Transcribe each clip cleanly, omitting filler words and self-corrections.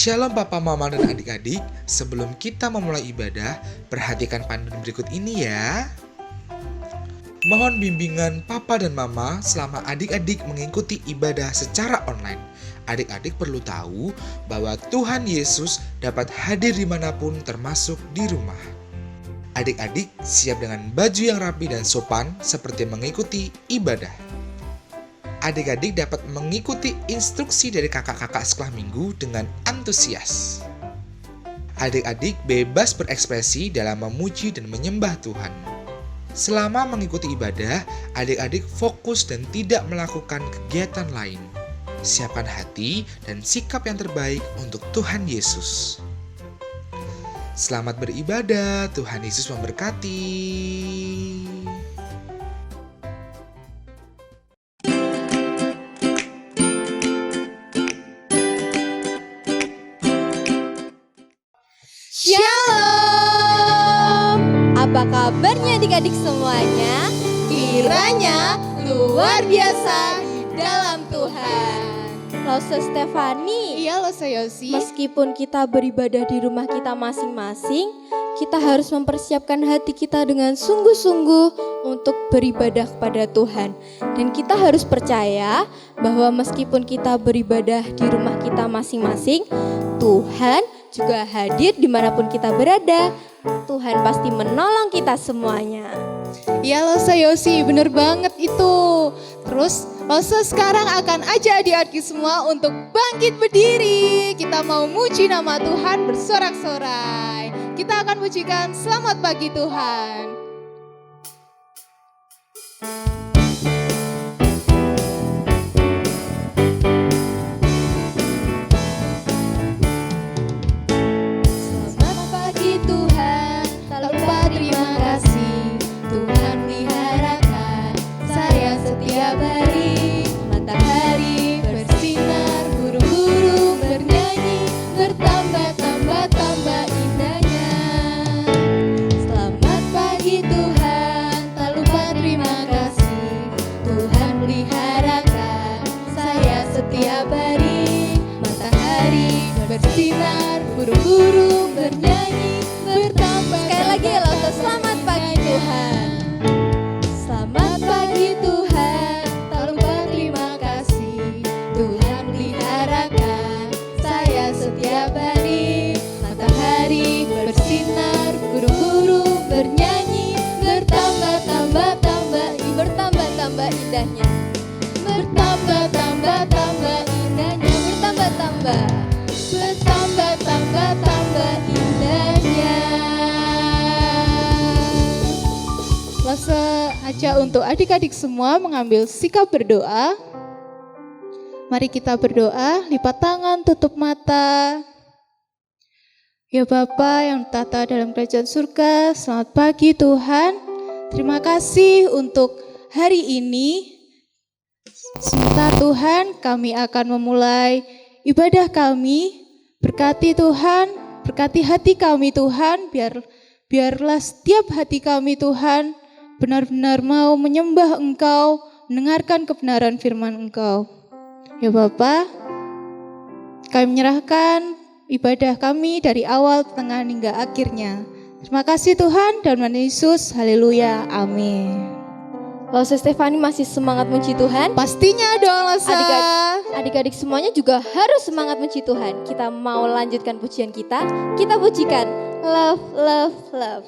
Shalom Papa, Mama, dan adik-adik. Sebelum kita memulai ibadah, perhatikan panduan berikut ini ya. Mohon bimbingan Papa dan Mama selama adik-adik mengikuti ibadah secara online. Adik-adik perlu tahu bahwa Tuhan Yesus dapat hadir dimanapun termasuk di rumah. Adik-adik siap dengan baju yang rapi dan sopan seperti mengikuti ibadah. Adik-adik dapat mengikuti instruksi dari kakak-kakak sekolah minggu dengan antusias. Adik-adik bebas berekspresi dalam memuji dan menyembah Tuhan. Selama mengikuti ibadah, adik-adik fokus dan tidak melakukan kegiatan lain. Siapkan hati dan sikap yang terbaik untuk Tuhan Yesus. Selamat beribadah, Tuhan Yesus memberkati. Shalom! Apa kabarnya adik-adik semuanya? Kiranya luar biasa di dalam Tuhan. Lose Stefani. Iya, Lose Yosi. Meskipun kita beribadah di rumah kita masing-masing, kita harus mempersiapkan hati kita dengan sungguh-sungguh untuk beribadah kepada Tuhan. Dan kita harus percaya bahwa meskipun kita beribadah di rumah kita masing-masing, Tuhan juga hadir dimanapun kita berada. Tuhan pasti menolong kita semuanya. Iya, Lose Yosi, bener banget itu. Terus Lose sekarang akan ajak adik-adik semua untuk bangkit berdiri. Kita mau muji nama Tuhan bersorak-sorai. Kita akan pujikan selamat pagi Tuhan. Bersinar, burung-burung bernyanyi, bertambah. Sekali lagi ya Lose, selamat pagi Tuhan. Selamat pagi Tuhan, tak lupa terima kasih. Tuhan peliharakan saya setiap hari. Matahari bersinar, burung-burung bernyanyi, bertambah-tambah-tambah, Bertambah-tambah indahnya. bertambah-tambah-tambah indahnya, Bertambah-tambah. bertambah-tambah-tambah indahnya. Lose ajak untuk adik-adik semua mengambil sikap berdoa. Mari kita berdoa, lipat tangan, tutup mata. Ya Bapa yang tata dalam kerajaan surga, selamat pagi Tuhan. Terima kasih untuk hari ini. Sebentar Tuhan, kami akan memulai ibadah kami. Berkati Tuhan, berkati hati kami Tuhan, biarlah setiap hati kami Tuhan benar-benar mau menyembah Engkau, mendengarkan kebenaran firman Engkau. Ya Bapa, kami menyerahkan ibadah kami dari awal, tengah, hingga akhirnya. Terima kasih Tuhan, dalam nama Yesus, haleluya, amin. Lose Stefani masih semangat muji Tuhan. Pastinya dong Lose. Adik-adik semuanya juga harus semangat muji Tuhan. Kita mau lanjutkan pujian kita. Kita pujikan Love, Love, Love.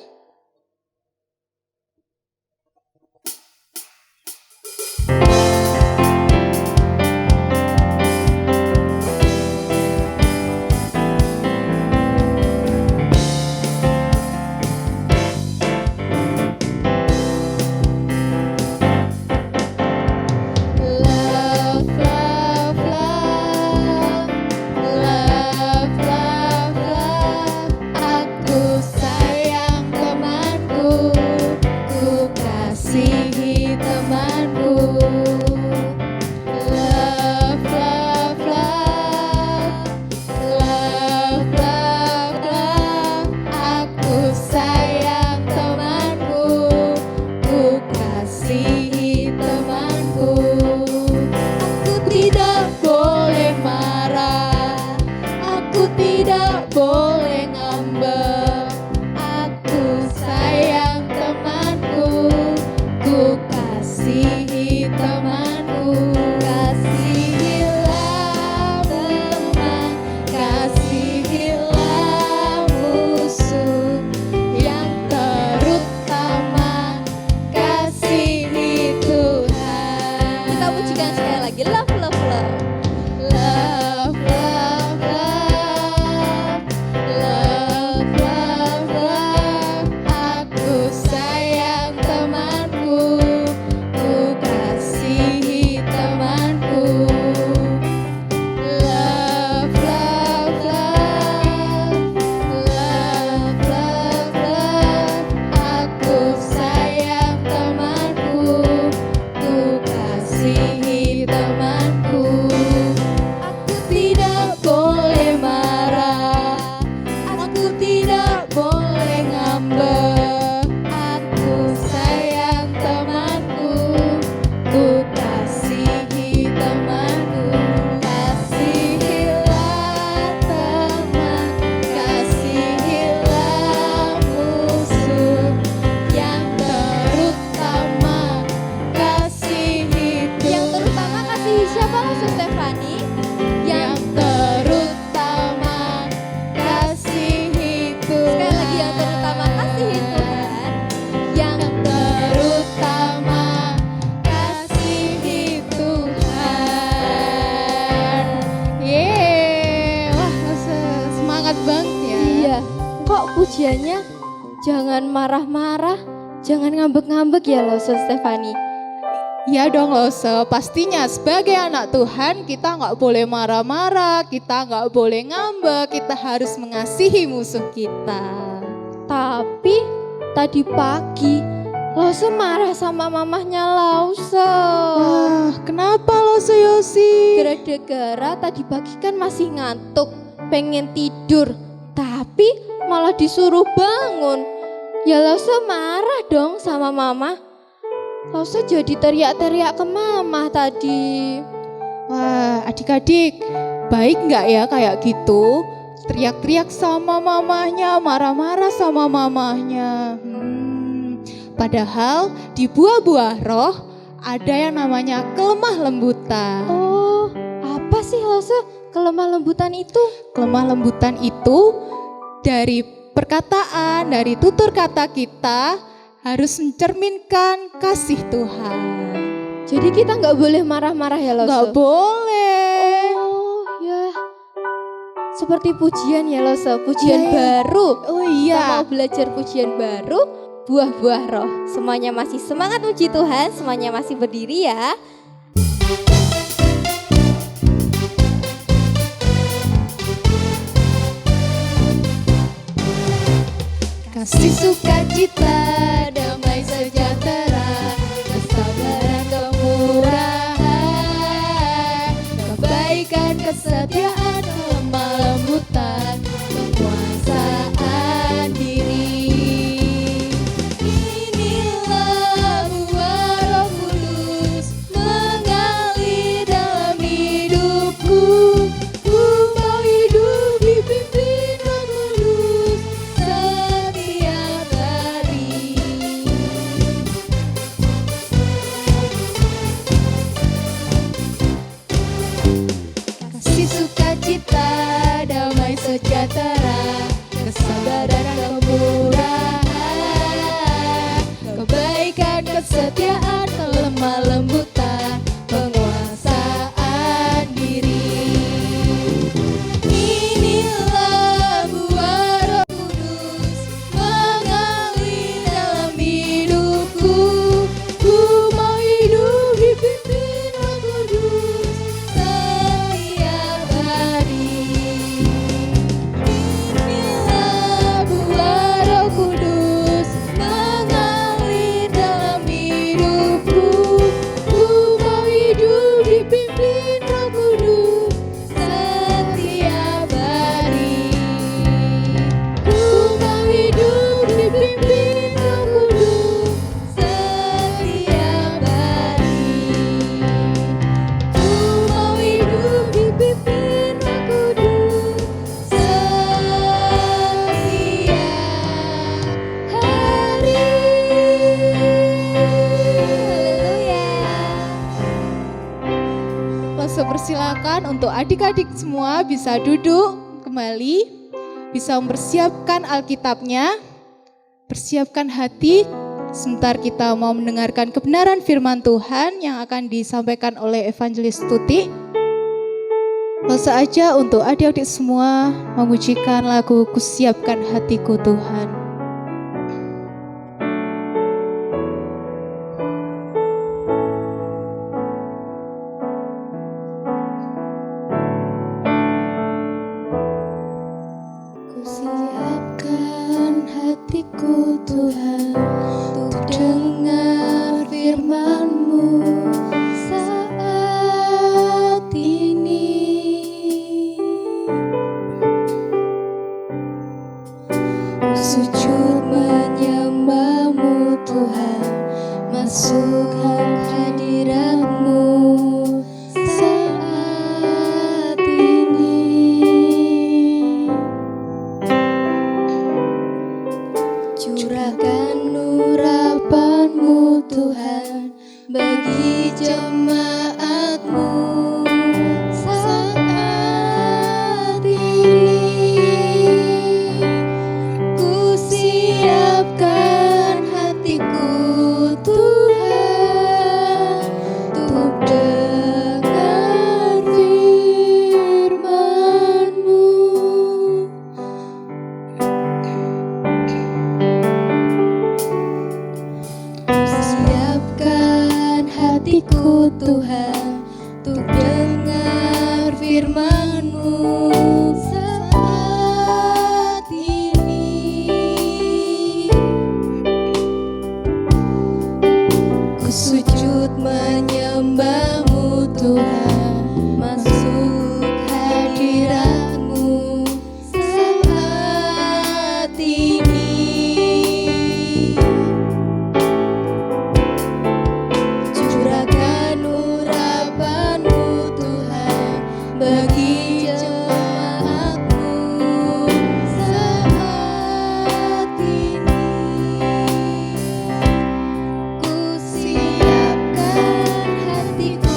Love, love, love, love, love, love. Aku sayang temanku, ku kasihi temanku. Love, love, love, love, love, love. Aku sayang temanku, ku kasihi temanku. Aku tidak boleh marah, aku tidak Jangan marah-marah, jangan ngambek-ngambek ya Lose Stefani. Ya dong Lose, pastinya sebagai anak Tuhan kita nggak boleh marah-marah, kita nggak boleh ngambek, kita harus mengasihi musuh kita. Tapi tadi pagi Lose marah sama mamahnya Lause. Wah, kenapa Lose Yosi? Gara-gara tadi pagi kan masih ngantuk, pengen tidur, tapi malah disuruh bangun. Ya Lause marah dong sama mama. Lause jadi teriak-teriak ke mama tadi. Wah, adik-adik, baik nggak ya kayak gitu? Teriak-teriak sama mamahnya, marah-marah sama mamahnya. Padahal di buah-buah roh ada yang namanya kelemah lembutan. Oh, apa sih Lause kelemah lembutan itu? Kelemah lembutan itu dari perkataan, dari tutur kata kita harus mencerminkan kasih Tuhan. Jadi kita nggak boleh marah-marah ya Lause? Nggak boleh. Oh ya, seperti pujian ya Lause, pujian Iya, iya. baru. Oh Kita iya. mau belajar pujian baru, buah-buah roh. Semuanya masih semangat puji Tuhan, semuanya masih berdiri ya. Kasih sukacita, damai sejahtera, kesabaran, kemurahan, kebaikan, kesetiaan, kelemah lembutan, penguasaan diri. Inilah buah Roh Kudus mengalir dalam hidupku. Ku mau hidup dipimpin Roh Kudus setiap hari. Kasih sukacita, damai sejahtera, kesabaran, kemurahan, kebaikan, kesetiaan, kelemah lembutan, penguasaan diri. Inilah buah Roh Kudus mengalir dalam hidupku. Ku mau hidup dipimpin Roh Kudus setiap hari. Inilah buah Roh Kudus mengalir dalam hidupku. Ku mau hidup dipimpin Roh Kudus setiap hari. Ku mau hidup dipimpin Roh Kudus setiap hari. Ku mau hidup dipimpin Roh Kudus setiap hari. Lose persilakan untuk adik-adik semua bisa duduk kembali, bisa mempersiapkan Alkitabnya, persiapkan hati. Sebentar kita mau mendengarkan kebenaran firman Tuhan yang akan disampaikan oleh Evangelis Tuti. Langsung aja untuk adik-adik semua memujikan lagu Kusiapkan Hatiku Tuhan. Kusiapkan hatiku Tuhan untuk dengar firman-Mu saat ini. Ku sujud menyembah-Mu Tuhan, masuk hadirat-Mu saat ini. Curahkan urapan-Mu Tuhan bagi jemaat-Mu saat ini. Ku siapkan hatiku Tuhan untuk dengar firman-Mu. hatiku Tuhan, untuk dengar firman-Mu saat ini. Ku sujud menyembah-Mu Tuhan, masuk hadirat-Mu saat ini. Curahkan urapan-Mu Tuhan bagi jemaat-Mu saat ini. Ku siapkan hatiku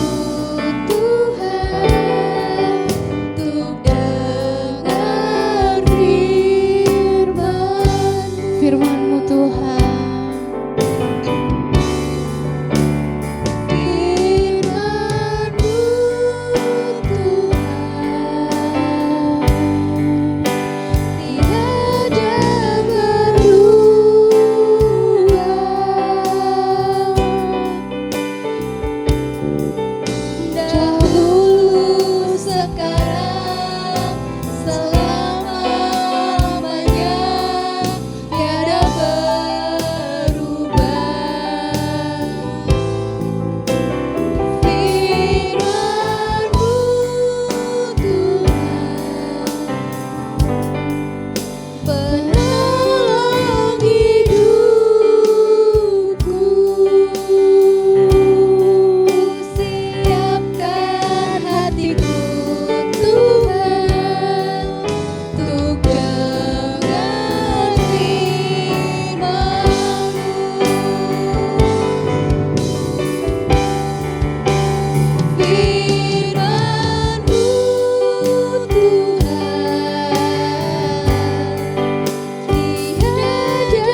Tuhan, untuk dengar firman-Mu Tuhan. Firman-Mu Tuhan, tiada berubah. Dahulu, sekarang, selama-lamanya, tiada berubah. Firman-Mu Tuhan, penolong hidupku. Siapkan hatiku Tuhan, untuk dengar firman-Mu. Firman-Mu Tuhan,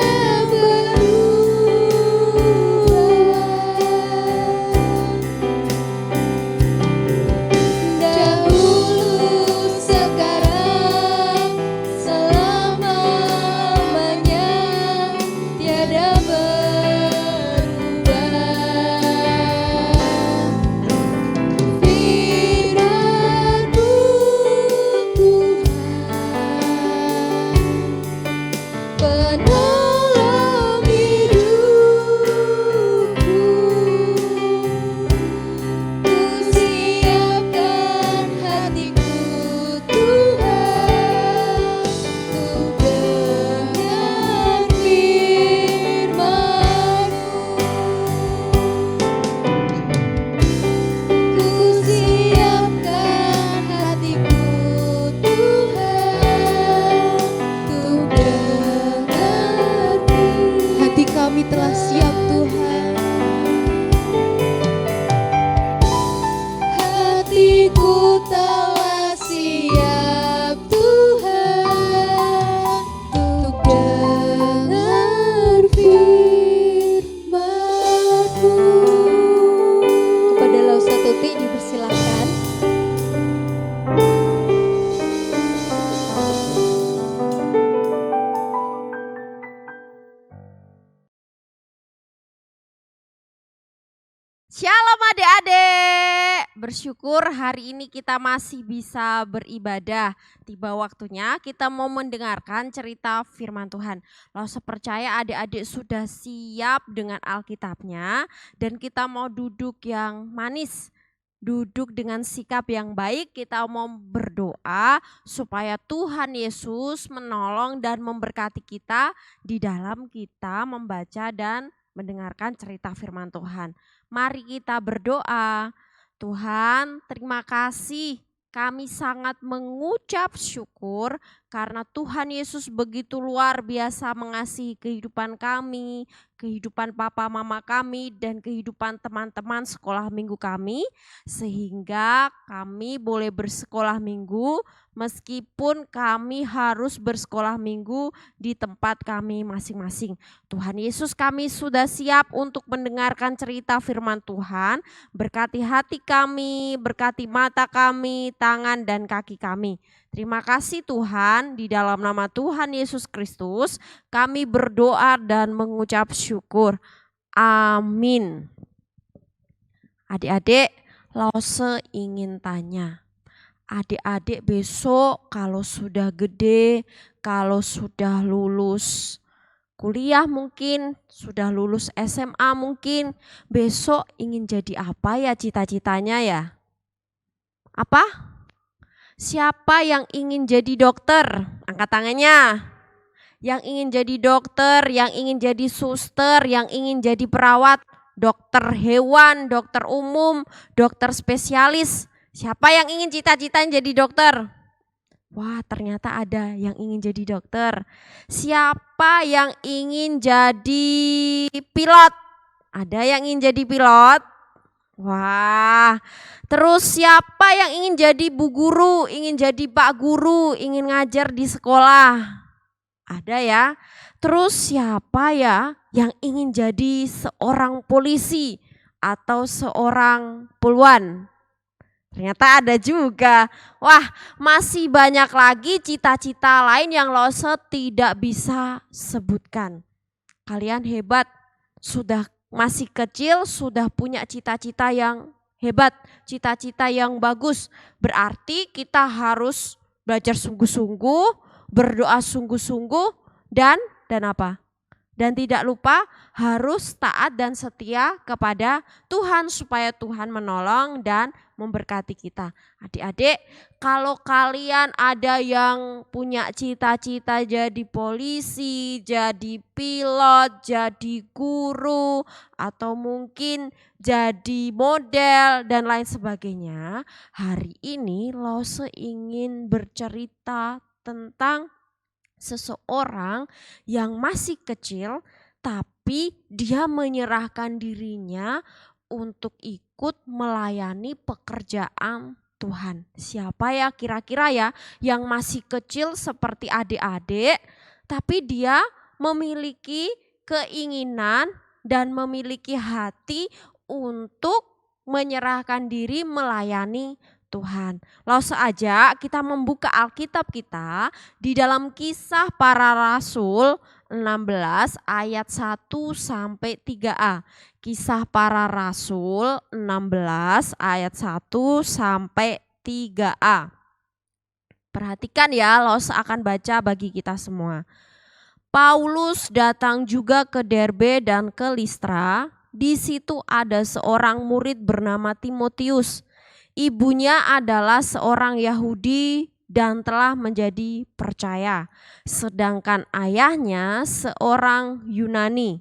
tiada berubah. Dahulu, sekarang, selama-lamanya, tiada berubah. Firman-Mu Tuhan, penolong hidupku. Ku siapkan hatiku Tuhan, untuk dengar firman-Mu. Ku siapkan hatiku Tuhan, untuk dengar hati kami telah siap Tuhan. Hatiku telah siap Tuhan, untuk dengar firman-Mu. Kepada Lausa Tuti dipersilahkan. Shalom adik-adik, bersyukur hari ini kita masih bisa beribadah. Tiba waktunya kita mau mendengarkan cerita firman Tuhan. Lalu saya percaya adik-adik sudah siap dengan Alkitabnya dan kita mau duduk yang manis. Duduk dengan sikap yang baik, kita mau berdoa supaya Tuhan Yesus menolong dan memberkati kita di dalam kita membaca dan mendengarkan cerita firman Tuhan. Mari kita berdoa. Tuhan, terima kasih. Kami sangat mengucap syukur karena Tuhan Yesus begitu luar biasa mengasihi kehidupan kami, kehidupan papa mama kami, dan kehidupan teman-teman sekolah minggu kami. Sehingga kami boleh bersekolah minggu meskipun kami harus bersekolah minggu di tempat kami masing-masing. Tuhan Yesus, kami sudah siap untuk mendengarkan cerita firman Tuhan. Berkati hati kami, berkati mata kami, tangan dan kaki kami. Terima kasih Tuhan, di dalam nama Tuhan Yesus Kristus kami berdoa dan mengucap syukur. Amin. Adik-adik, Lause ingin tanya. Adik-adik besok kalau sudah gede, kalau sudah lulus kuliah mungkin, sudah lulus SMA mungkin, besok ingin jadi apa ya cita-citanya ya? Apa? Siapa yang ingin jadi dokter? Angkat tangannya. Yang ingin jadi dokter, yang ingin jadi suster, yang ingin jadi perawat, dokter hewan, dokter umum, dokter spesialis. Siapa yang ingin cita-citanya jadi dokter? Wah, ternyata ada yang ingin jadi dokter. Siapa yang ingin jadi pilot? Ada yang ingin jadi pilot? Wah, terus siapa yang ingin jadi bu guru, ingin jadi pak guru, ingin ngajar di sekolah? Ada ya. Terus siapa ya yang ingin jadi seorang polisi atau seorang poluan? Ternyata ada juga. Wah, masih banyak lagi cita-cita lain yang Lause tidak bisa sebutkan. Kalian hebat, sudah masih kecil, sudah punya cita-cita yang hebat, cita-cita yang bagus. Berarti kita harus belajar sungguh-sungguh, berdoa sungguh-sungguh, dan apa? Dan tidak lupa harus taat dan setia kepada Tuhan supaya Tuhan menolong dan memberkati kita. Adik-adik, kalau kalian ada yang punya cita-cita jadi polisi, jadi pilot, jadi guru, atau mungkin jadi model dan lain sebagainya, hari ini Lause ingin bercerita tentang seseorang yang masih kecil tapi dia menyerahkan dirinya untuk ikut melayani pekerjaan Tuhan. Siapa ya kira-kira ya yang masih kecil seperti adik-adik tapi dia memiliki keinginan dan memiliki hati untuk menyerahkan diri melayani Tuhan. Langsung aja kita membuka Alkitab kita di dalam Kisah Para Rasul 16 ayat 1 sampai 3a. Kisah Para Rasul 16 ayat 1 sampai 3a. Perhatikan ya, Los akan baca bagi kita semua. Paulus datang juga ke Derbe dan ke Listra. Di situ ada seorang murid bernama Timotius. Ibunya adalah seorang Yahudi dan telah menjadi percaya, sedangkan ayahnya seorang Yunani.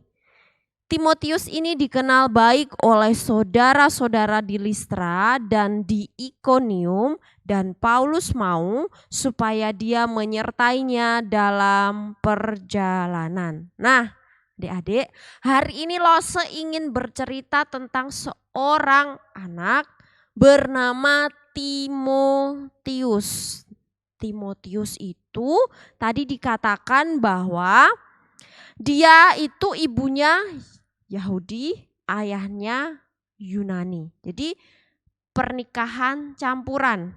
Timotius ini dikenal baik oleh saudara-saudara di Listra dan di Ikonium, dan Paulus mau supaya dia menyertainya dalam perjalanan. Nah, adik-adik, hari ini Lose ingin bercerita tentang seorang anak bernama Timotius. Timotius itu tadi dikatakan bahwa dia itu ibunya Yahudi, ayahnya Yunani. Jadi pernikahan campuran.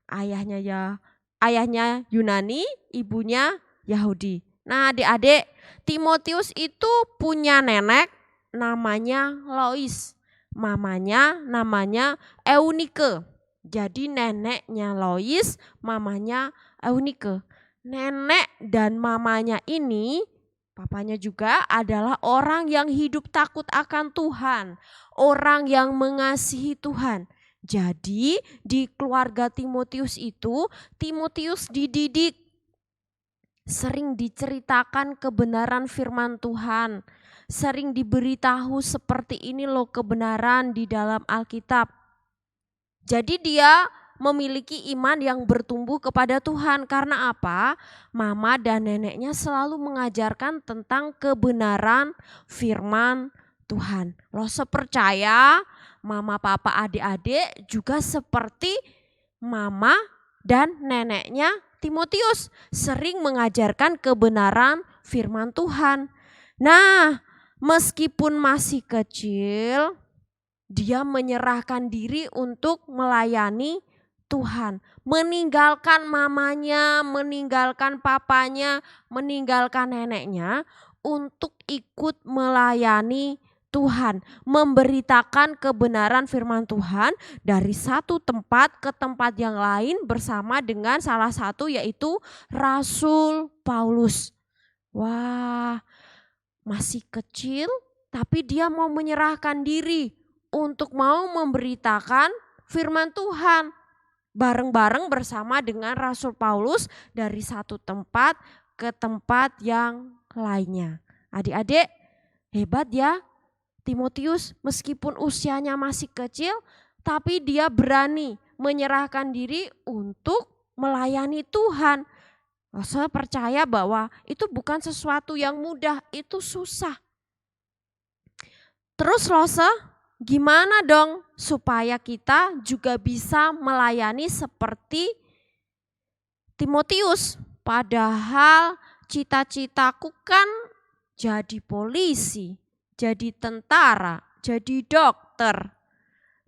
Ayahnya Yunani, ibunya Yahudi. Nah, adik-adik, Timotius itu punya nenek namanya Lois. Mamanya namanya Eunike. Jadi neneknya Lois, mamanya Eunike. Nenek dan mamanya ini, papanya juga adalah orang yang hidup takut akan Tuhan. Orang yang mengasihi Tuhan. Jadi di keluarga Timotius itu, Timotius dididik. Sering diceritakan kebenaran firman Tuhan. Sering diberitahu seperti ini loh kebenaran di dalam Alkitab. Jadi dia memiliki iman yang bertumbuh kepada Tuhan. Karena apa? Mama dan neneknya selalu mengajarkan tentang kebenaran firman Tuhan. Lo sepercaya mama, papa, adik-adik juga seperti mama dan neneknya Timotius. Sering mengajarkan kebenaran firman Tuhan. Nah, meskipun masih kecil, dia menyerahkan diri untuk melayani Tuhan. Meninggalkan mamanya, meninggalkan papanya, meninggalkan neneknya untuk ikut melayani Tuhan, memberitakan kebenaran firman Tuhan dari satu tempat ke tempat yang lain bersama dengan salah satu yaitu Rasul Paulus. Wah, masih kecil tapi dia mau menyerahkan diri untuk mau memberitakan firman Tuhan bareng-bareng bersama dengan Rasul Paulus dari satu tempat ke tempat yang lainnya. Adik-adik, hebat ya Timotius, meskipun usianya masih kecil tapi dia berani menyerahkan diri untuk melayani Tuhan. Saya percaya bahwa itu bukan sesuatu yang mudah, itu susah. Terus Lose, gimana dong supaya kita juga bisa melayani seperti Timotius? Padahal cita-citaku kan jadi polisi, jadi tentara, jadi dokter,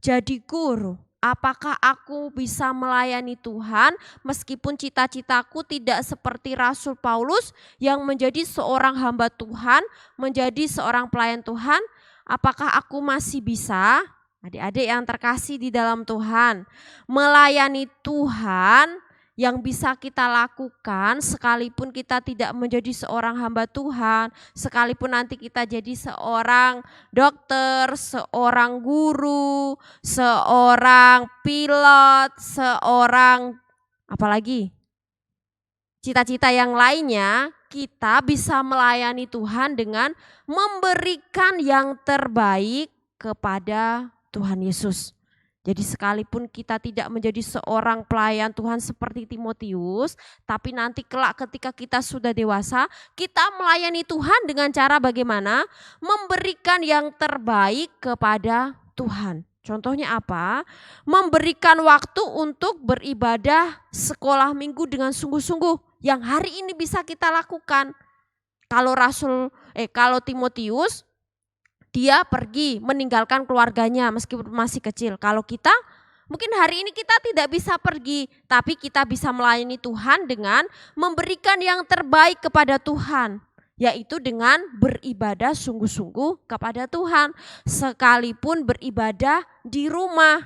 jadi guru. Apakah aku bisa melayani Tuhan meskipun cita-citaku tidak seperti Rasul Paulus yang menjadi seorang hamba Tuhan, menjadi seorang pelayan Tuhan? Apakah aku masih bisa, adik-adik yang terkasih di dalam Tuhan, melayani Tuhan yang bisa kita lakukan sekalipun kita tidak menjadi seorang hamba Tuhan, sekalipun nanti kita jadi seorang dokter, seorang guru, seorang pilot, seorang apalagi cita-cita yang lainnya, kita bisa melayani Tuhan dengan memberikan yang terbaik kepada Tuhan Yesus. Jadi sekalipun kita tidak menjadi seorang pelayan Tuhan seperti Timotius, tapi nanti kelak ketika kita sudah dewasa, kita melayani Tuhan dengan cara bagaimana? Memberikan yang terbaik kepada Tuhan. Contohnya apa? Memberikan waktu untuk beribadah sekolah minggu dengan sungguh-sungguh yang hari ini bisa kita lakukan. Kalau Timotius dia pergi meninggalkan keluarganya meskipun masih kecil. Kalau kita mungkin hari ini kita tidak bisa pergi, tapi kita bisa melayani Tuhan dengan memberikan yang terbaik kepada Tuhan, yaitu dengan beribadah sungguh-sungguh kepada Tuhan. Sekalipun beribadah di rumah,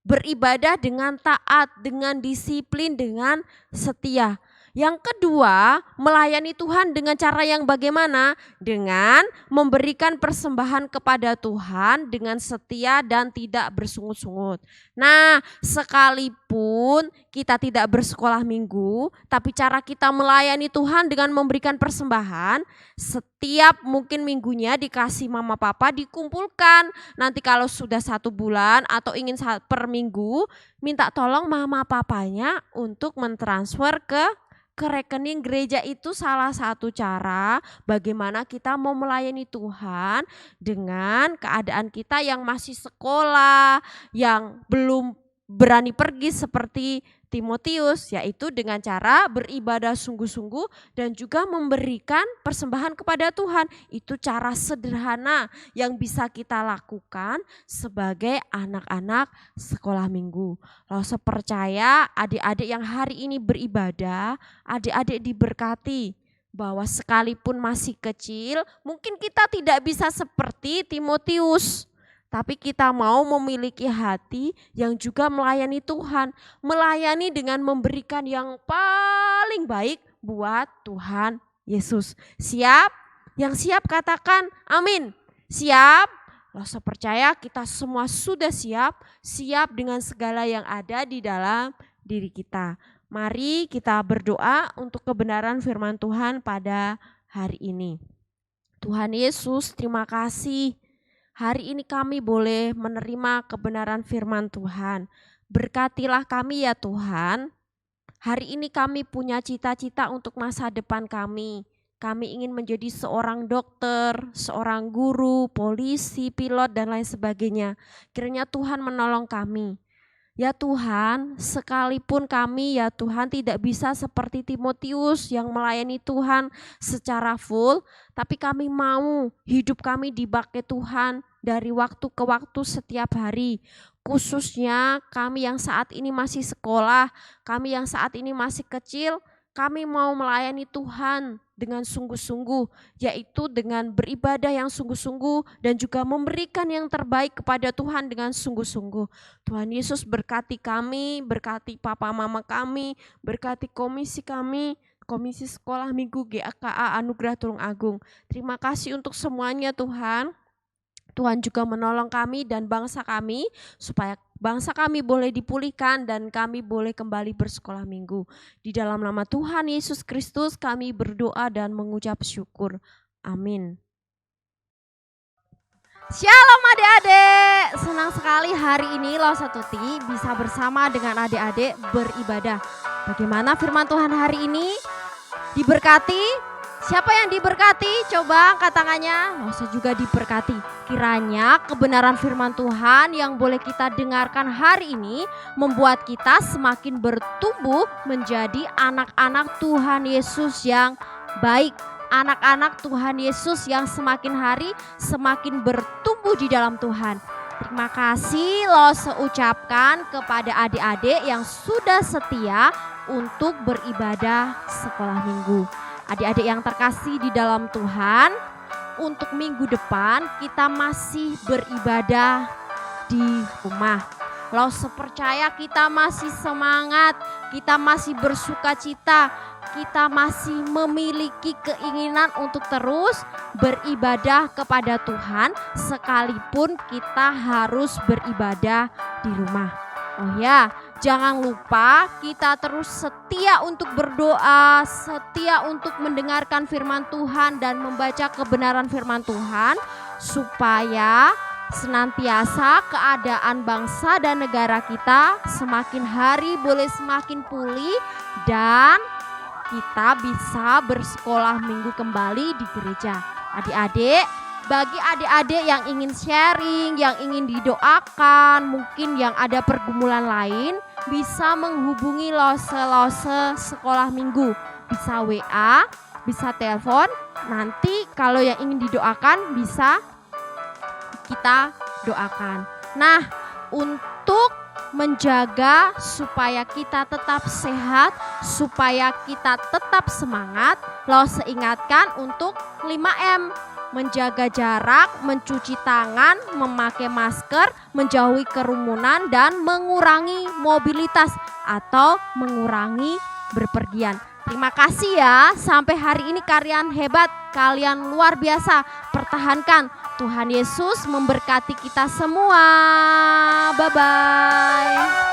beribadah dengan taat, dengan disiplin, dengan setia. Yang kedua, melayani Tuhan dengan cara yang bagaimana? Dengan memberikan persembahan kepada Tuhan dengan setia dan tidak bersungut-sungut. Nah, sekalipun kita tidak bersekolah minggu, tapi cara kita melayani Tuhan dengan memberikan persembahan, setiap mungkin minggunya dikasih mama papa dikumpulkan. Nanti kalau sudah 1 bulan atau ingin per minggu, minta tolong mama papanya untuk mentransfer ke rekening gereja. Itu salah satu cara bagaimana kita mau melayani Tuhan dengan keadaan kita yang masih sekolah, yang belum berani pergi seperti Timotius, yaitu dengan cara beribadah sungguh-sungguh dan juga memberikan persembahan kepada Tuhan. Itu cara sederhana yang bisa kita lakukan sebagai anak-anak sekolah minggu. Lalu saya percaya adik-adik yang hari ini beribadah, adik-adik diberkati bahwa sekalipun masih kecil, mungkin kita tidak bisa seperti Timotius. Tapi kita mau memiliki hati yang juga melayani Tuhan. Melayani dengan memberikan yang paling baik buat Tuhan Yesus. Siap? Yang siap katakan amin. Siap? Saya percaya kita semua sudah siap. Siap dengan segala yang ada di dalam diri kita. Mari kita berdoa untuk kebenaran firman Tuhan pada hari ini. Tuhan Yesus, terima kasih. Hari ini kami boleh menerima kebenaran firman Tuhan. Berkatilah kami ya Tuhan. Hari ini kami punya cita-cita untuk masa depan kami. Kami ingin menjadi seorang dokter, seorang guru, polisi, pilot dan lain sebagainya. Kiranya Tuhan menolong kami. Ya Tuhan, sekalipun kami ya Tuhan tidak bisa seperti Timotius yang melayani Tuhan secara full, tapi kami mau hidup kami dipakai Tuhan dari waktu ke waktu setiap hari. Khususnya kami yang saat ini masih sekolah, kami yang saat ini masih kecil, Kami mau melayani Tuhan dengan sungguh-sungguh, yaitu dengan beribadah yang sungguh-sungguh dan juga memberikan yang terbaik kepada Tuhan dengan sungguh-sungguh. Tuhan Yesus berkati kami, berkati papa mama kami, berkati komisi kami, Komisi Sekolah Minggu GAKA Anugerah Tulung Agung. Terima kasih untuk semuanya Tuhan. Tuhan juga menolong kami dan bangsa kami supaya bangsa kami boleh dipulihkan dan kami boleh kembali bersekolah minggu. Di dalam nama Tuhan Yesus Kristus kami berdoa dan mengucap syukur. Amin. Shalom adik-adik, senang sekali hari ini Losa Tuti bisa bersama dengan adik-adik beribadah. Bagaimana firman Tuhan hari ini? Diberkati? Siapa yang diberkati? Coba angkat tangannya. Losa juga diberkati. Kiranya kebenaran firman Tuhan yang boleh kita dengarkan hari ini membuat kita semakin bertumbuh menjadi anak-anak Tuhan Yesus yang baik. Anak-anak Tuhan Yesus yang semakin hari semakin bertumbuh di dalam Tuhan. Terima kasih Losa ucapkan kepada adik-adik yang sudah setia untuk beribadah sekolah minggu. Adik-adik yang terkasih di dalam Tuhan, untuk minggu depan kita masih beribadah di rumah. Losa percaya kita masih semangat, kita masih bersuka cita, kita masih memiliki keinginan untuk terus beribadah kepada Tuhan sekalipun kita harus beribadah di rumah. Oh ya, jangan lupa kita terus setia untuk berdoa, setia untuk mendengarkan firman Tuhan dan membaca kebenaran firman Tuhan supaya senantiasa keadaan bangsa dan negara kita semakin hari boleh semakin pulih dan kita bisa bersekolah minggu kembali di gereja. Adik-adik, bagi adik-adik yang ingin sharing, yang ingin didoakan, mungkin yang ada pergumulan lain, bisa menghubungi Losa sekolah minggu. Bisa WA, bisa telepon, nanti kalau yang ingin didoakan bisa kita doakan. Nah, untuk menjaga supaya kita tetap sehat, supaya kita tetap semangat, Losa ingatkan untuk 5M. Menjaga jarak, mencuci tangan, memakai masker, menjauhi kerumunan, dan mengurangi mobilitas atau mengurangi berpergian. Terima kasih ya, sampai hari ini kalian hebat, kalian luar biasa, pertahankan. Tuhan Yesus memberkati kita semua, bye-bye.